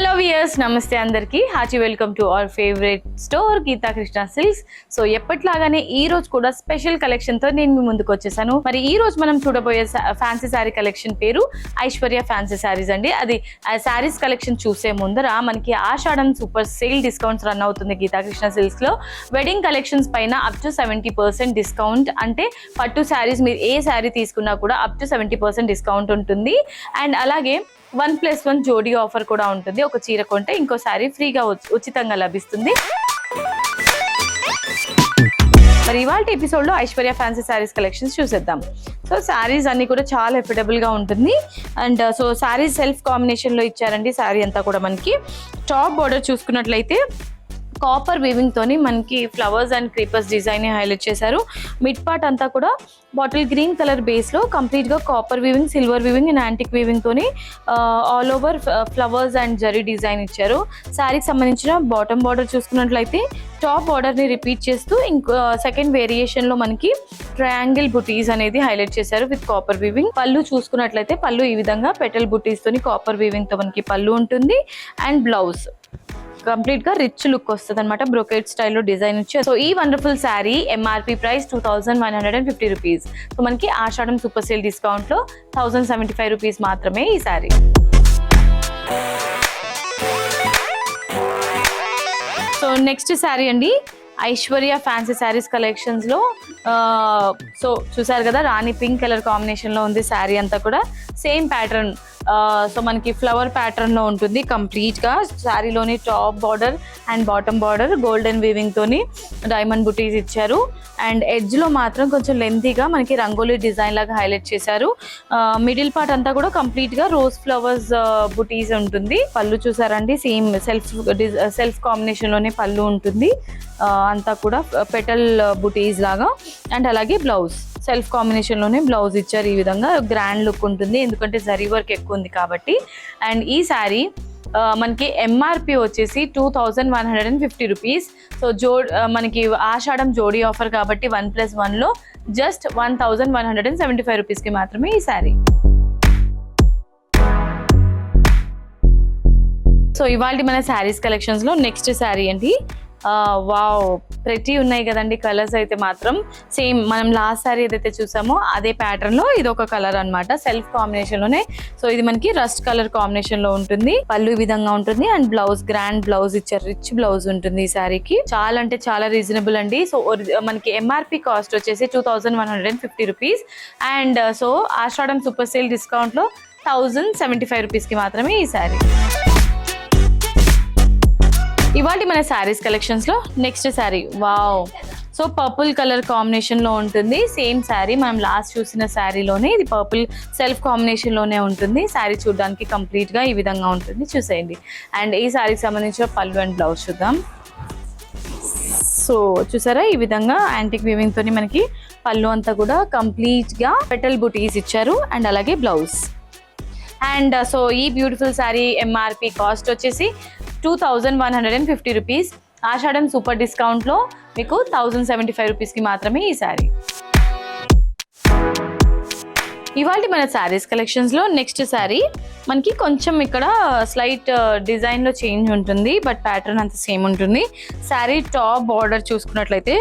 Hello viewers, నమస్తే అందరికీ. Hearty welcome to our favourite store Geetha Krishna Silks. So ఎప్పటిలాగానే ఈ రోజు కూడా స్పెషల్ కలెక్షన్ తో నేను మీ ముందుకు వచ్చేసాను. మరి ఈ రోజు మనం చూడబోయే ఫ్యాన్సీ శారీ కలెక్షన్ పేరు ఐశ్వర్య ఫ్యాన్సీ శారీస్ అండి. అది శారీస్ కలెక్షన్ చూసే ముందర మనకి ఆషాఢం సూపర్ సేల్ డిస్కౌంట్స్ రన్ అవుతుంది గీతా కృష్ణ సిల్క్స్ లో. వెడ్డింగ్ కలెక్షన్స్ పైన అప్ టు 70% డిస్కౌంట్, అంటే పట్టు శారీస్ మీరు ఏ శారీ తీసుకున్నా కూడా అప్ టు 70% డిస్కౌంట్ ఉంటుంది. అండ్ అలాగే 1+1 జోడీ ఆఫర్ కూడా ఉంటుంది. ఒక చీర కొంటే ఇంకో శారీ ఫ్రీగా ఉచితంగా లభిస్తుంది. మరి ఇవాళ ఎపిసోడ్ లో ఐశ్వర్య ఫ్యాన్సీ శారీస్ కలెక్షన్స్ చూసేద్దాం. సో శారీస్ అన్ని కూడా చాలా ఎఫోర్డబుల్ గా ఉంటుంది. And so saris self combination లో ఇచ్చారండి. శారీ అంతా కూడా మనకి టాప్ బార్డర్ చూసుకున్నట్లయితే కాపర్ వీవింగ్ తోని మనకి flowers and creepers design highlight చేశారు. మిడ్ పార్ట్ అంతా కూడా బాటిల్ గ్రీన్ కలర్ బేస్ లో కంప్లీట్ గా copper weaving, silver weaving and antique weaving తోని all over flowers and zari design ఇచ్చారు. శారీకి సంబంధించిన బాటమ్ బార్డర్ చూసుకున్నట్లయితే టాప్ బార్డర్ ని రిపీట్ చేస్తూ ఇంకో సెకండ్ వేరియేషన్ లో మనకి ట్రయాంగిల్ బుటీస్ అనేది హైలైట్ చేశారు విత్ కాపర్ వీవింగ్. పళ్ళు చూసుకున్నట్లయితే పళ్ళు ఈ విధంగా పెటల్ బుటీస్ తోని కాపర్ వీవింగ్ తో మనకి పళ్ళు ఉంటుంది. అండ్ బ్లౌజ్ కంప్లీట్ గా రిచ్ లుక్ వస్తుంది అనమాట, బ్రోకేట్ స్టైల్లో డిజైన్ ఇచ్చారు. సో ఈ wonderful sari MRP price 2150 rupees. So మనకి ఆషాఢం సూపర్ సేల్ డిస్కౌంట్ లో 1075 రూపీస్ మాత్రమే ఈ శారీ. సో నెక్స్ట్ శారీ అండి ఐశ్వర్య ఫ్యాన్సీ శారీస్ కలెక్షన్స్ లో. సో చూసారు కదా, రాణి పింక్ కలర్ కాంబినేషన్ లో ఉంది శారీ అంతా కూడా. సేమ్ ప్యాటర్న్, సో మనకి ఫ్లవర్ ప్యాటర్న్ లో ఉంటుంది కంప్లీట్ గా. శారీలోని top border and bottom border golden weaving తోని డైమండ్ బుటీస్ ఇచ్చారు. అండ్ ఎడ్జ్ లో మాత్రం కొంచెం లెంతీగా మనకి రంగోలీ డిజైన్ లాగా హైలైట్ చేశారు. మిడిల్ పార్ట్ అంతా కూడా కంప్లీట్ గా రోజ్ ఫ్లవర్స్ బుటీస్ ఉంటుంది. పళ్ళు చూసారండి, సేమ్ సెల్ఫ్ కాంబినేషన్ లోనే పళ్ళు ఉంటుంది. అంతా కూడా పెటల్ బుటీస్ లాగా. అండ్ అలాగే బ్లౌజ్ సెల్ఫ్ కాంబినేషన్ లోనే బ్లౌజ్ ఇచ్చారు. ఈ విధంగా గ్రాండ్ లుక్ ఉంటుంది ఎందుకంటే జరీ వర్క్ ఎక్కువ ఉంది కాబట్టి. అండ్ ఈ శారీ మనకి ఎంఆర్పి వచ్చేసి 2150 రూపీస్. సో మనకి ఆషాఢం జోడీ ఆఫర్ కాబట్టి 1+1 లో జస్ట్ 1175 రూపీస్ కి మాత్రమే ఈ శారీ. సో ఇవాళ మన శారీస్ కలెక్షన్స్ లో నెక్స్ట్ శారీ అండి. వావ్, ప్రెటీ ఉన్నాయి కదండి కలర్స్ అయితే మాత్రం. సేమ్ మనం లాస్ట్ సారీ ఏదైతే చూసామో అదే ప్యాటర్న్ లో ఇది ఒక కలర్ అన్నమాట, సెల్ఫ్ కాంబినేషన్ లోనే. సో ఇది మనకి రస్ట్ కలర్ కాంబినేషన్ లో ఉంటుంది. పళ్ళు ఈ విధంగా ఉంటుంది. అండ్ బ్లౌజ్ గ్రాండ్ బ్లౌజ్ ఇచ్చారు, రిచ్ బ్లౌజ్ ఉంటుంది ఈ శారీకి. చాలా అంటే చాలా రీజనబుల్ అండి. సో మనకి ఎంఆర్పి కాస్ట్ వచ్చేసి 2150 rupees. And so Ashadham super sale discount లో 1075 రూపీస్ కి మాత్రమే ఈ శారీ. ఇవాళ మన శారీస్ కలెక్షన్స్ లో next sari, wow, so purple colour combination లో ఉంటుంది. సేమ్ శారీ మనం లాస్ట్ చూసిన శారీలోనే ఇది పర్పుల్ సెల్ఫ్ కాంబినేషన్ లోనే ఉంటుంది. శారీ చూడడానికి కంప్లీట్ గా ఈ విధంగా ఉంటుంది, చూసేయండి. అండ్ ఈ శారీకి సంబంధించిన పళ్ళు అండ్ బ్లౌజ్ చూద్దాం. సో చూసారా, ఈ విధంగా యాంటిక్ వీవింగ్ తోని మనకి పళ్ళు అంతా కూడా కంప్లీట్ గా పెటల్ బుటీస్ ఇచ్చారు. అండ్ అలాగే బ్లౌజ్. అండ్ సో ఈ బ్యూటిఫుల్ శారీ ఎంఆర్పి కాస్ట్ వచ్చేసి 2150 రూపీస్. ఆషాఢం సూపర్ డిస్కౌంట్ లో మీకు 1075 రూపీస్ కి మాత్రమే ఈ శారీ. ఇవాళ మన శారీస్ కలెక్షన్స్ లో నెక్స్ట్ శారీ మనకి కొంచెం ఇక్కడ స్లైట్ డిజైన్ లో చేంజ్ ఉంటుంది, బట్ ప్యాటర్న్ అంత సేమ్ ఉంటుంది. శారీ టాప్ బార్డర్ చూసుకున్నట్లయితే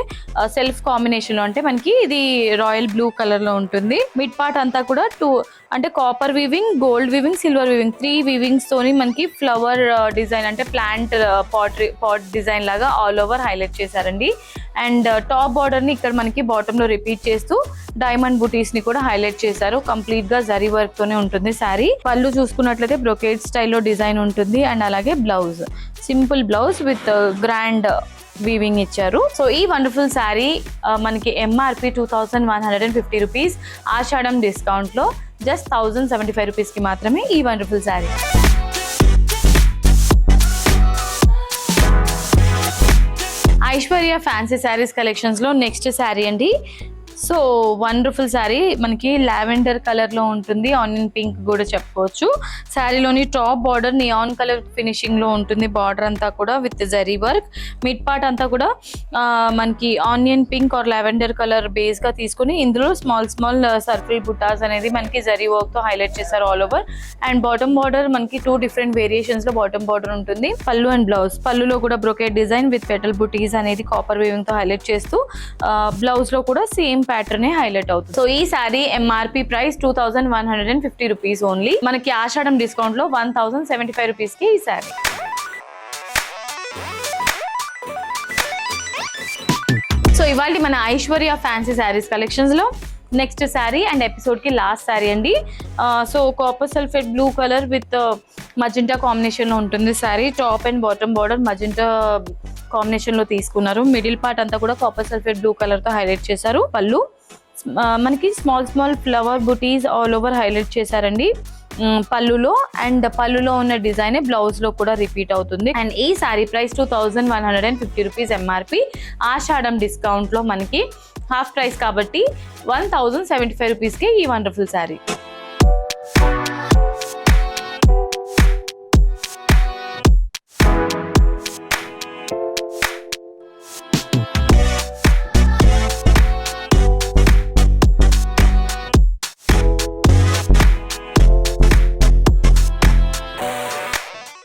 సెల్ఫ్ కాంబినేషన్ లో, అంటే మనకి ఇది రాయల్ బ్లూ కలర్ లో ఉంటుంది. మిడ్ పార్ట్ అంతా కూడా అంటే copper weaving, gold weaving, silver weaving 3 వీవింగ్స్ తోని మనకి ఫ్లవర్ డిజైన్, అంటే ప్లాంట్ పాట్ డిజైన్ లాగా ఆల్ ఓవర్ హైలైట్ చేశారండి. అండ్ టాప్ బార్డర్ ని ఇక్కడ మనకి బాటమ్ లో రిపీట్ చేస్తూ డైమండ్ బుటీస్ ని కూడా హైలైట్ చేశారు. కంప్లీట్ గా జరీ వర్క్ తోనే ఉంటుంది శారీ. పళ్ళు చూసుకున్నట్లయితే బ్రోకేడ్ స్టైల్లో డిజైన్ ఉంటుంది. అండ్ అలాగే blouse simple blouse with grand weaving ఇచ్చారు. సో ఈ వండర్ఫుల్ శారీ మనకి ఎంఆర్పి 2150 రూపీస్. ఆషాఢం డిస్కౌంట్ లో జస్ట్ 1075 రూపీస్ కి మాత్రమే ఈ wonderful sari. Aishwarya fancy saris collections లో నెక్స్ట్ శారీ అండి. సో వండర్ఫుల్ శారీ మనకి లావెండర్ కలర్ లో ఉంటుంది, ఆనియన్ పింక్ కూడా చెప్పుకోవచ్చు. శారీలోని top border neon colour finishing లో ఉంటుంది, బార్డర్ అంతా కూడా with zari work. Mid part అంతా కూడా మనకి onion pink or lavender colour base గా తీసుకుని ఇందులో స్మాల్ స్మాల్ సర్కిల్ బుటాస్ అనేది మనకి జరీ వర్క్ తో హైలైట్ చేశారు all over. And bottom border మనకి 2 డిఫరెంట్ వేరియేషన్స్ లో బాటమ్ బార్డర్ ఉంటుంది. పళ్ళు అండ్ బ్లౌజ్, పళ్ళులో కూడా బ్రొకెట్ డిజైన్ విత్ పెటల్ బుటీస్ అనేది కాపర్ వీవింగ్ తో హైలైట్ చేస్తూ బ్లౌజ్ లో కూడా సేమ్ ప్యాటర్న్ హైలైట్ అవుతుంది. సో ఈ sorry MRP price 2150 rupees only. మనకి ఆషాఢం డిస్కౌంట్ లో 1075 రూపీస్ కి ఈ సారీ. సో ఇవాళ మన ఐశ్వర్య ఫ్యాన్సీ శారీస్ కలెక్షన్స్ లో నెక్స్ట్ శారీ అండ్ ఎపిసోడ్ కి లాస్ట్ శారీ అండి. So copper sulphate blue colour with magenta combination లో ఉంటుంది sari. Top and bottom border magenta combination లో తీసుకున్నారు. మిడిల్ పార్ట్ అంతా కూడా కాపర్ సల్ఫేట్ బ్లూ కలర్ తో హైలైట్ చేశారు. పళ్ళు మనకి స్మాల్ స్మాల్ ఫ్లవర్ బుటీస్ ఆల్ ఓవర్ హైలైట్ చేశారండి పళ్ళులో. అండ్ పళ్ళులో ఉన్న డిజైన్ బ్లౌజ్ లో కూడా రిపీట్ అవుతుంది. అండ్ ఈ సారీ ప్రైస్ 2150 రూపీస్ ఎంఆర్పి. ఆషాఢం డిస్కౌంట్ లో మనకి హాఫ్ ప్రైస్ కాబట్టి 1075 రూపీస్ కి ఈ వండర్ఫుల్ సారీ.